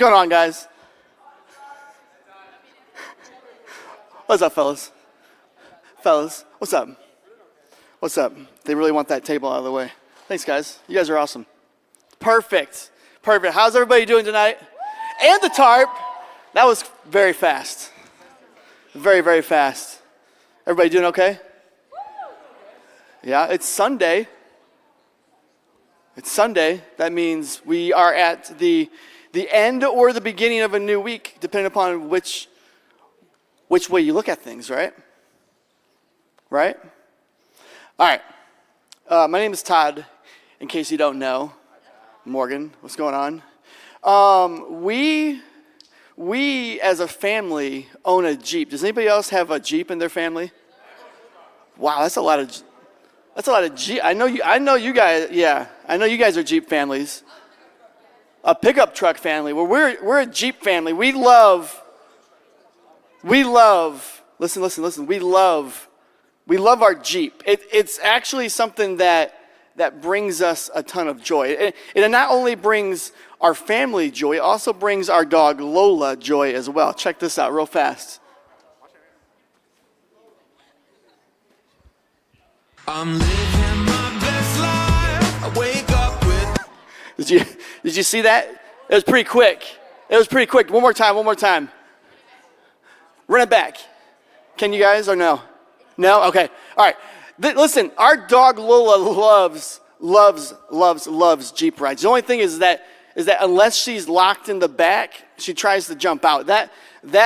What's going on, guys? What's up, fellas? Fellas, what's up? What's up? They really want that table out of the way. Thanks, guys. You guys are awesome. Perfect. Perfect. How's everybody doing tonight? And the tarp. That was very fast. Very, very fast. Everybody doing okay? Yeah, it's Sunday. It's Sunday. That means we are at the end or the beginning of a new week, depending upon which way you look at things, right? Right? All right. My name is Todd, in case you don't know. Morgan, what's going on? We as a family own a Jeep. Does anybody else have a Jeep in their family? Wow, that's a lot of Jeep. I know you guys. Yeah, I know you guys are Jeep families. A pickup truck family. Well, we're a Jeep family. We love. Listen. We love our Jeep. It's actually something that brings us a ton of joy. It not only brings our family joy, it also brings our dog Lola joy as well. Check this out real fast. I'm living my best life. I wake up with. Did you see that? It was pretty quick. One more time. Run it back. Can you guys or no? No? Okay. All right. Listen, our dog Lola loves Jeep rides. The only thing is that unless she's locked in the back, she tries to jump out. That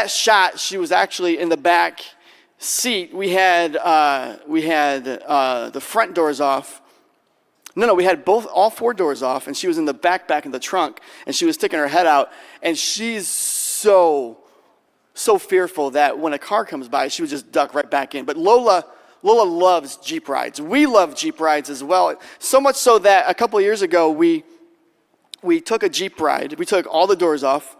shot, she was actually in the back seat. We had the front doors off. No, we had all four doors off, and she was in the back in the trunk, and she was sticking her head out, and she's so fearful that when a car comes by, she would just duck right back in. But Lola loves Jeep rides. We love Jeep rides as well. So much so that a couple of years ago, we took a Jeep ride. We took all the doors off,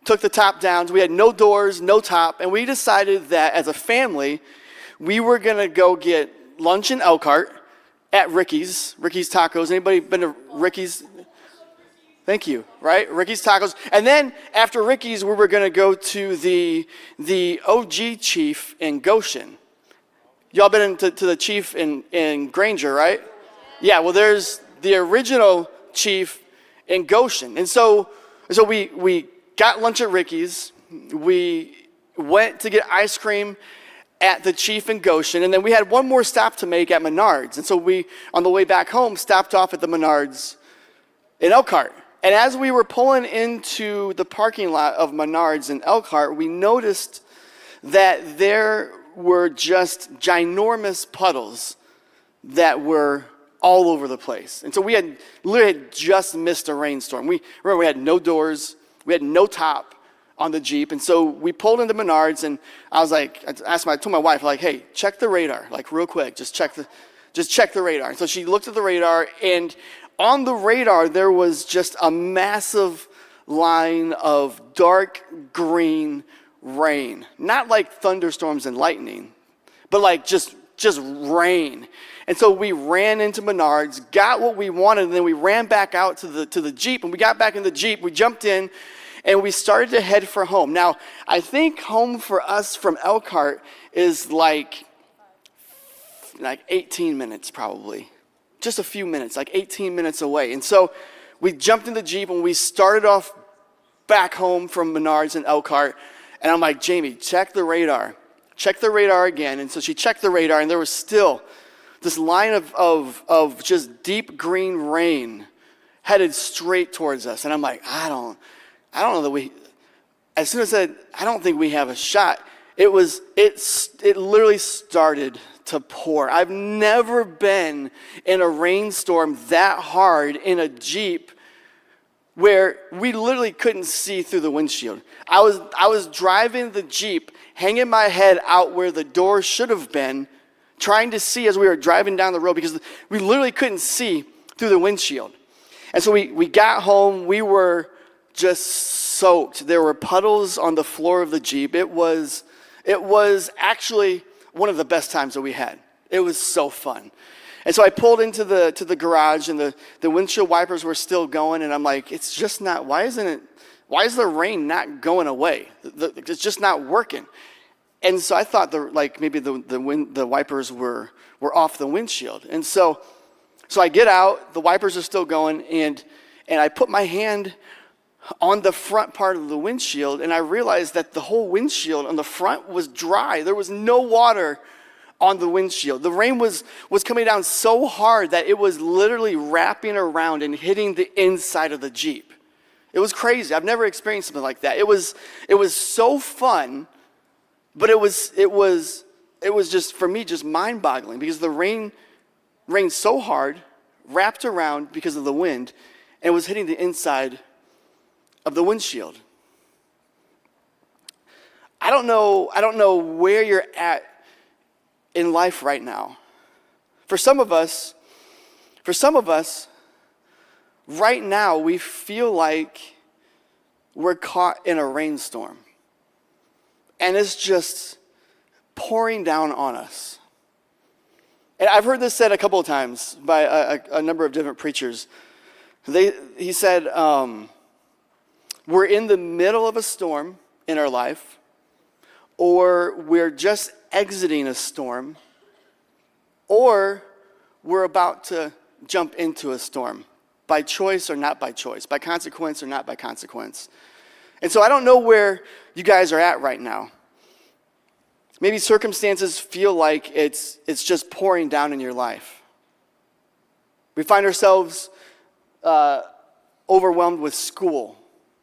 took the top down. So we had no doors, no top, and we decided that as a family, we were going to go get lunch in Elkhart at Ricky's Tacos. Anybody been to Ricky's? Thank you, right? Ricky's Tacos. And then after Ricky's, we were going to go to the OG Chief in Goshen. Y'all been to the Chief in Granger, right? Yeah, well, there's the original Chief in Goshen. And so we got lunch at Ricky's. We went to get ice cream at the Chief in Goshen. And then we had one more stop to make at Menards. And so we, on the way back home, stopped off at the Menards in Elkhart. And as we were pulling into the parking lot of Menards in Elkhart, we noticed that there were just ginormous puddles that were all over the place. And so we had literally just missed a rainstorm. We had no doors, we had no top on the Jeep. And so we pulled into Menards, and I told my wife, like, hey, check the radar, like real quick, just check the radar. And so she looked at the radar, and on the radar, there was just a massive line of dark green rain. Not like thunderstorms and lightning, but like just rain. And so we ran into Menards, got what we wanted, and then we ran back out to the Jeep. And we got back in the Jeep, we jumped in, and we started to head for home. Now, I think home for us from Elkhart is like 18 minutes probably. Just a few minutes, like 18 minutes away. And so we jumped in the Jeep and we started off back home from Menards in Elkhart. And I'm like, Jamie, check the radar. Check the radar again. And so she checked the radar, and there was still this line of just deep green rain headed straight towards us. And I'm like, I don't know that as soon as I said, I don't think we have a shot, it literally started to pour. I've never been in a rainstorm that hard in a Jeep where we literally couldn't see through the windshield. I was driving the Jeep, hanging my head out where the door should have been, trying to see as we were driving down the road because we literally couldn't see through the windshield. And so we got home, we were just soaked. There were puddles on the floor of the Jeep. It was actually one of the best times that we had. It was so fun. And so I pulled into the garage, and the windshield wipers were still going, and I'm like, it's just not, why isn't why is the rain not going away? It's just not working. And so I thought maybe the wipers were off the windshield. And so I get out, the wipers are still going, and I put my hand on the front part of the windshield, and I realized that the whole windshield on the front was dry. There was no water on the windshield. The rain was coming down so hard that it was literally wrapping around and hitting the inside of the Jeep. It was crazy. I've never experienced something like that. It was so fun, but it was just, for me, just mind-boggling, because the rained so hard, wrapped around because of the wind, and was hitting the inside of the windshield. I don't know where you're at in life right now. For some of us, right now we feel like we're caught in a rainstorm. And it's just pouring down on us. And I've heard this said a couple of times by a number of different preachers. He said, we're in the middle of a storm in our life, or we're just exiting a storm, or we're about to jump into a storm, by choice or not by choice, by consequence or not by consequence. And so I don't know where you guys are at right now. Maybe circumstances feel like it's just pouring down in your life. We find ourselves overwhelmed with school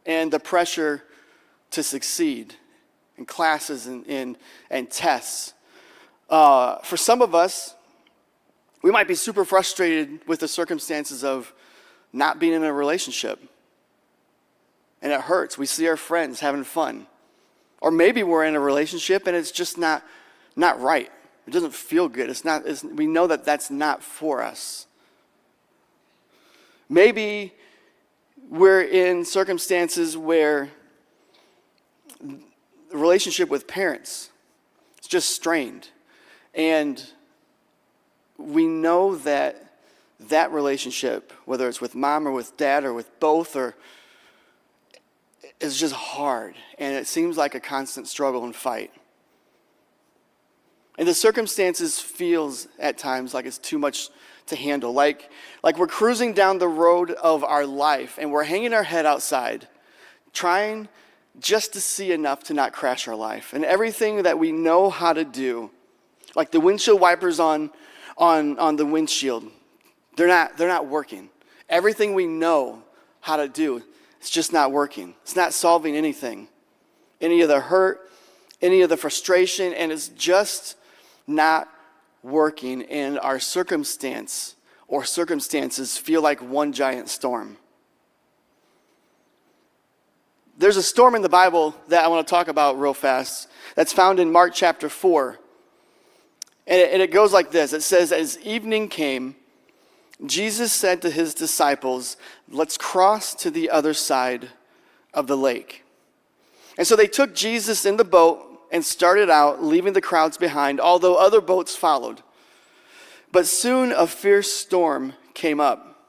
and the pressure to succeed in classes and tests. For some of us, we might be super frustrated with the circumstances of not being in a relationship. And it hurts. We see our friends having fun. Or maybe we're in a relationship and it's just not right. It doesn't feel good. We know that that's not for us. Maybe we're in circumstances where the relationship with parents is just strained. And we know that relationship, whether it's with mom or with dad or with both, is just hard. And it seems like a constant struggle and fight. And the circumstances feels at times like it's too much to handle. Like we're cruising down the road of our life and we're hanging our head outside, trying just to see enough to not crash our life. And everything that we know how to do, like the windshield wipers on the windshield, they're not working. Everything we know how to do, it's just not working. It's not solving anything. Any of the hurt, any of the frustration, and it's just not working, and our circumstances feel like one giant storm. There's a storm in the Bible that I want to talk about real fast that's found in Mark chapter 4. And it goes like this. It says, as evening came, Jesus said to his disciples, let's cross to the other side of the lake. And so they took Jesus in the boat and started out, leaving the crowds behind, although other boats followed. But soon a fierce storm came up.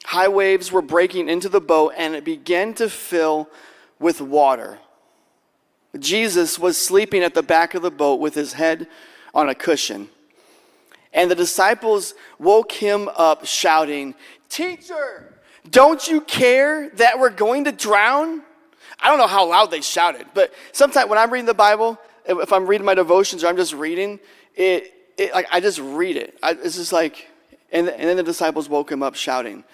High waves were breaking into the boat, and it began to fill with water. Jesus was sleeping at the back of the boat with his head on a cushion. And the disciples woke him up shouting, "Teacher, don't you care that we're going to drown?" I don't know how loud they shouted, but sometimes when I'm reading the Bible, if I'm reading my devotions or I'm just reading, I just read it. It's just like, and then the disciples woke him up shouting.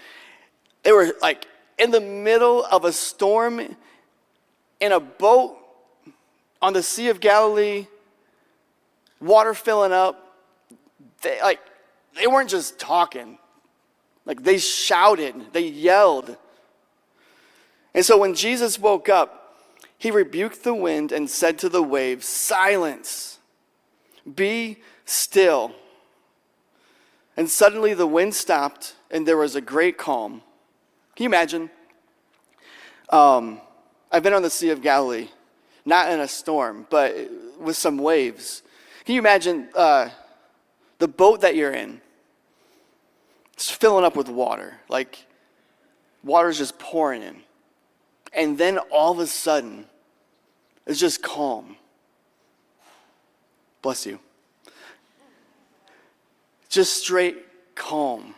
They were like in the middle of a storm in a boat on the Sea of Galilee, water filling up. They weren't just talking. Like they shouted, they yelled. And so when Jesus woke up, he rebuked the wind and said to the waves, "Silence, be still." And suddenly the wind stopped and there was a great calm. Can you imagine? I've been on the Sea of Galilee, not in a storm, but with some waves. Can you imagine the boat that you're in? It's filling up with water. Like water's just pouring in. And then all of a sudden, it's just calm. Bless you. Just straight calm.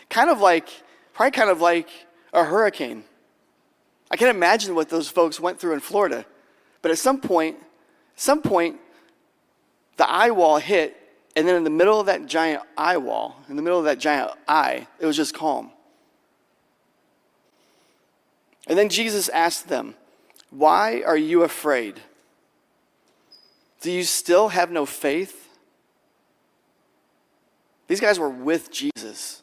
Probably kind of like a hurricane. I can imagine what those folks went through in Florida. But at some point, the eye wall hit, and then in the middle of that giant eye wall, in the middle of that giant eye, it was just calm. And then Jesus asked them, "Why are you afraid? Do you still have no faith?" These guys were with Jesus.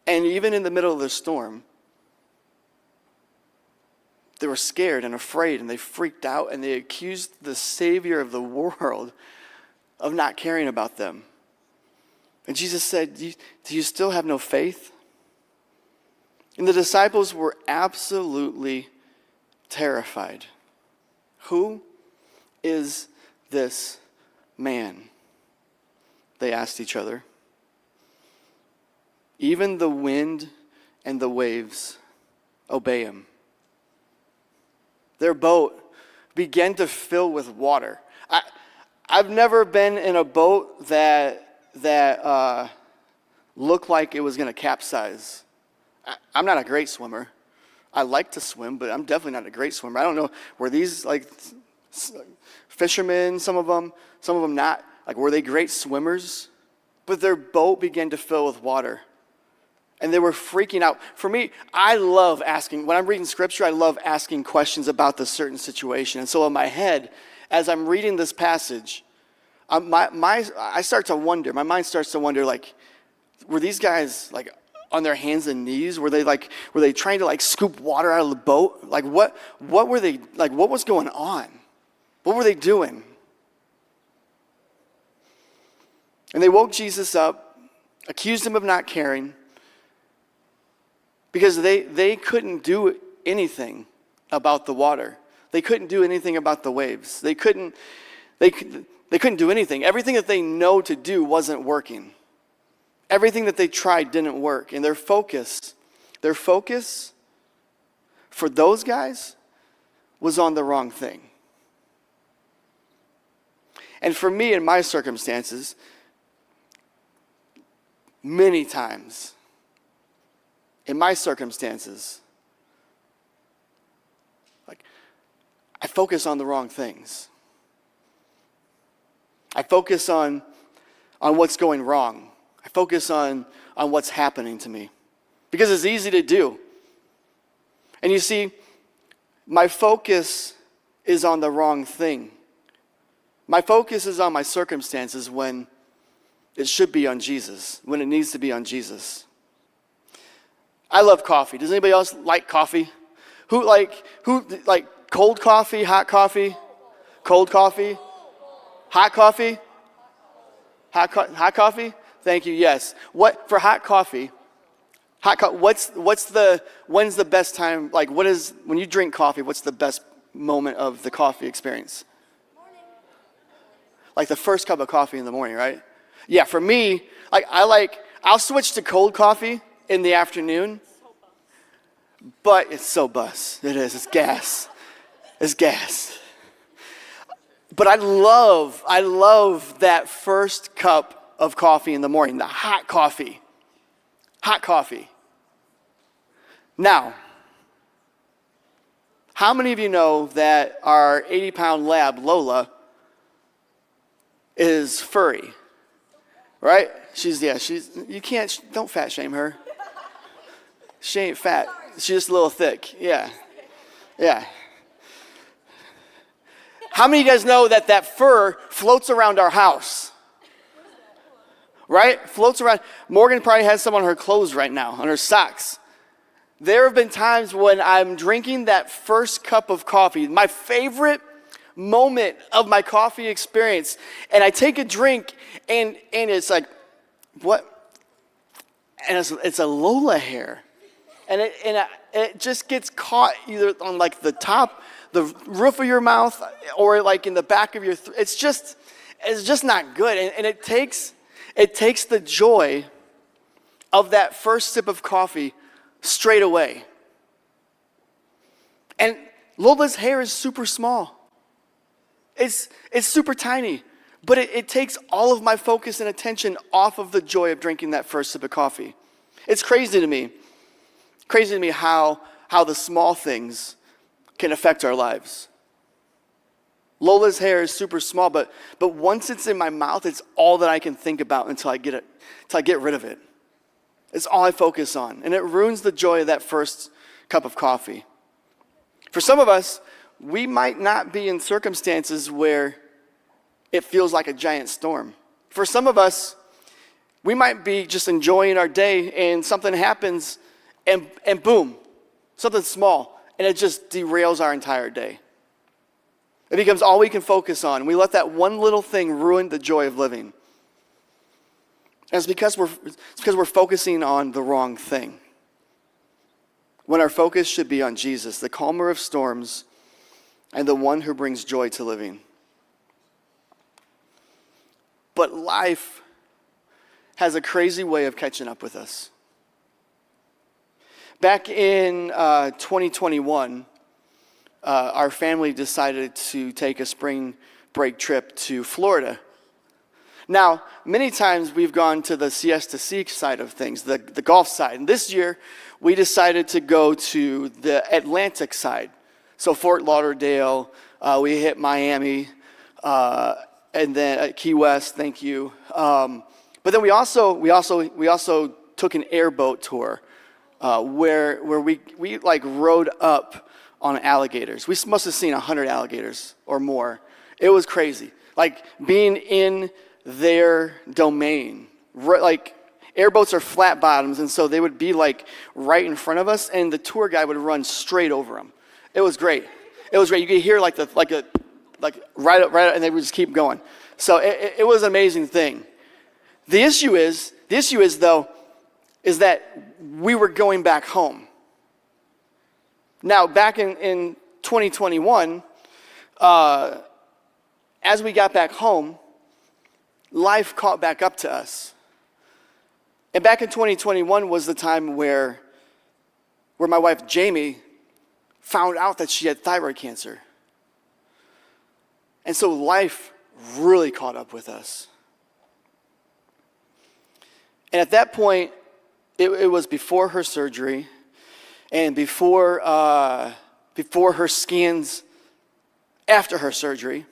And even in the middle of the storm, they were scared and afraid, and they freaked out, and they accused the Savior of the world of not caring about them. And Jesus said, do you still have no faith? And the disciples were absolutely terrified. Who is this man? They asked each other. Even the wind and the waves obey him. Their boat began to fill with water. I've never been in a boat that looked like it was going to capsize. I'm not a great swimmer. I like to swim, but I'm definitely not a great swimmer. I don't know, were these like fishermen, some of them not? Like, were they great swimmers? But their boat began to fill with water. And they were freaking out. For me, I love asking, when I'm reading scripture, I love asking questions about the certain situation. And so in my head, as I'm reading this passage, I start to wonder, my mind starts to wonder, like, were these guys like on their hands and knees? Were they trying to like scoop water out of the boat? Like what were they, like what was going on? What were they doing? And they woke Jesus up, accused him of not caring, because they couldn't do anything about the water. They couldn't do anything about the waves. They couldn't do anything. Everything that they know to do wasn't working. Everything that they tried didn't work. And their focus for those guys was on the wrong thing. And for me, in my circumstances, many times, in my circumstances, like, I focus on the wrong things. I focus on what's going wrong. I focus on what's happening to me. Because it's easy to do. And you see, my focus is on the wrong thing. My focus is on my circumstances when it should be on Jesus, when it needs to be on Jesus. I love coffee. Does anybody else like coffee? Who like cold coffee, hot coffee? Cold coffee? Hot coffee? Hot coffee? Thank you. Yes. What for hot coffee? When's the best time? Like, when you drink coffee? What's the best moment of the coffee experience? Morning. Like the first cup of coffee in the morning, right? Yeah. For me, I'll switch to cold coffee in the afternoon, but it's so bus. It is. It's gas. It's gas. But I love that first cup of coffee in the morning, the hot coffee. Hot coffee. Now, how many of you know that our 80-pound lab, Lola, is furry? Right? Don't fat shame her. She ain't fat. She's just a little thick. Yeah. How many of you guys know that fur floats around our house? Right? Floats around. Morgan probably has some on her clothes right now, on her socks. There have been times when I'm drinking that first cup of coffee, my favorite moment of my coffee experience, and I take a drink, and it's like, what? And it's a Lola hair. And it just gets caught either on like the top, the roof of your mouth, or like in the back of your throat. It's just not good. And it takes the joy of that first sip of coffee straight away. Lola's hair is super small. It's super tiny, but it takes all of my focus and attention off of the joy of drinking that first sip of coffee. It's crazy to me how the small things can affect our lives. Lola's hair is super small, but once it's in my mouth, it's all that I can think about until I get rid of it. It's all I focus on, and it ruins the joy of that first cup of coffee. For some of us, we might not be in circumstances where it feels like a giant storm. For some of us, we might be just enjoying our day and something happens and boom, something small, and it just derails our entire day. It becomes all we can focus on. We let that one little thing ruin the joy of living. And it's because we're focusing on the wrong thing. When our focus should be on Jesus, the calmer of storms, and the one who brings joy to living. But life has a crazy way of catching up with us. Back in 2021, our family decided to take a spring break trip to Florida. Now, many times we've gone to the Siesta Sea side of things, the Gulf side. And this year, we decided to go to the Atlantic side. So Fort Lauderdale, we hit Miami, and then Key West, thank you. But then we also took an airboat tour, where we like rode up on alligators. We must have seen 100 alligators or more. It was crazy. Like being in their domain. Like airboats are flat bottoms, and so they would be like right in front of us, and the tour guide would run straight over them. It was great. You could hear right up, and they would just keep going. So it was an amazing thing. The issue is that we were going back home. Now, back in 2021, as we got back home, life caught back up to us. And back in 2021 was the time where my wife, Jamie, found out that she had thyroid cancer. And so life really caught up with us. And at that point, it was before her surgery and before her scans after her surgery.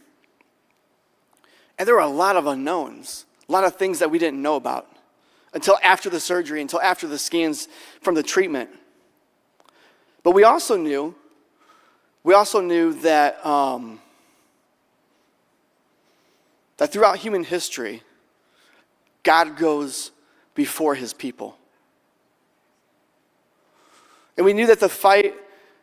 And there were a lot of unknowns, a lot of things that we didn't know about until after the surgery, until after the scans from the treatment. But we also knew that that throughout human history, God goes before his people. And we knew that the fight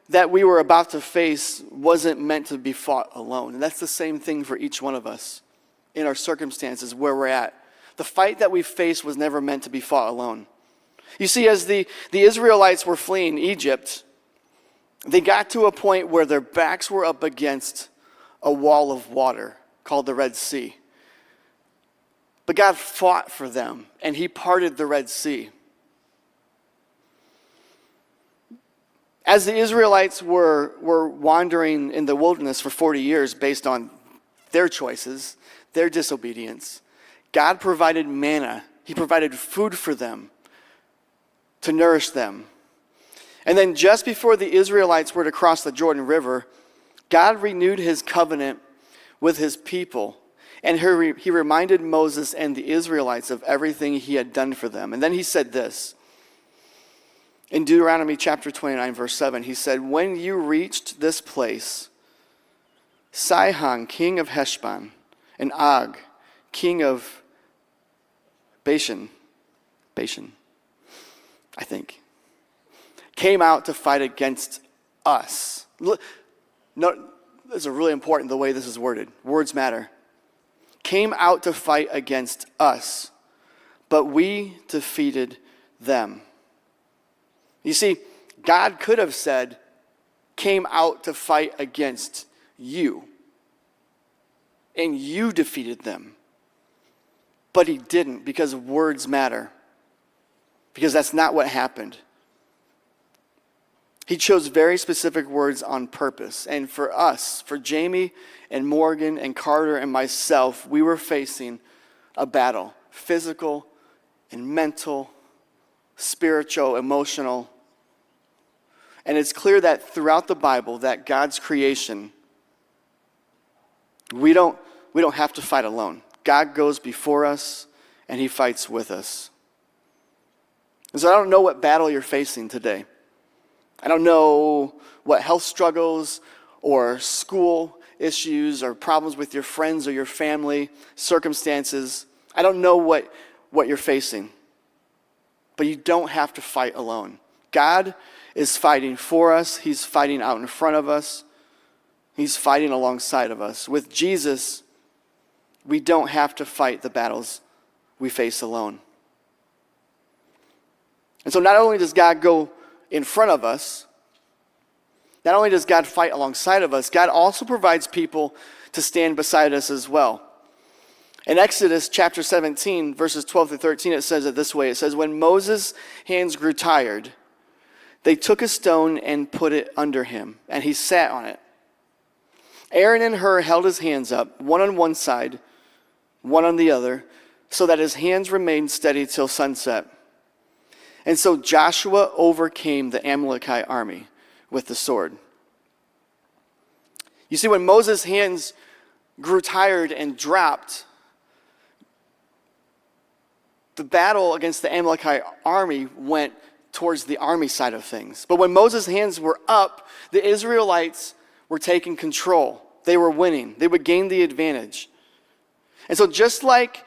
that we were about to face wasn't meant to be fought alone. And that's the same thing for each one of us in our circumstances where we're at. The fight that we face was never meant to be fought alone. You see, as the Israelites were fleeing Egypt, they got to a point where their backs were up against a wall of water called the Red Sea. But God fought for them, and he parted the Red Sea. As the Israelites were wandering in the wilderness for 40 years based on their choices, their disobedience, God provided manna. He provided food for them to nourish them. And then just before the Israelites were to cross the Jordan River, God renewed his covenant with his people. And he reminded Moses and the Israelites of everything he had done for them. And then he said this. In Deuteronomy chapter 29, verse 7, he said, "When you reached this place, Sihon, king of Heshbon, and Og, king of Bashan, I think, came out to fight against us." No, this is really important the way this is worded. Words matter. Came out to fight against us, but we defeated them. You see, God could have said, came out to fight against you, and you defeated them. But he didn't, because words matter. Because that's not what happened. He chose very specific words on purpose. And for us, for Jamie and Morgan and Carter and myself, we were facing a battle, physical and mental, spiritual, emotional. And it's clear that throughout the Bible, that God's creation, we don't have to fight alone. God goes before us and he fights with us. And so I don't know what battle you're facing today. I don't know what health struggles or school issues or problems with your friends or your family, circumstances. I don't know what you're facing. But you don't have to fight alone. God is fighting for us. He's fighting out in front of us. He's fighting alongside of us. With Jesus, we don't have to fight the battles we face alone. And so not only does God go in front of us, not only does God fight alongside of us, God also provides people to stand beside us as well. In Exodus chapter 17, verses 12 through 13, it says it this way. It says, when Moses' hands grew tired, they took a stone and put it under him, and he sat on it. Aaron and Hur held his hands up, one on one side, one on the other, so that his hands remained steady till sunset. And so Joshua overcame the Amalekite army with the sword. You see, when Moses' hands grew tired and dropped, the battle against the Amalekite army went towards the army side of things. But when Moses' hands were up, the Israelites were taking control. They were winning. They would gain the advantage. And so just like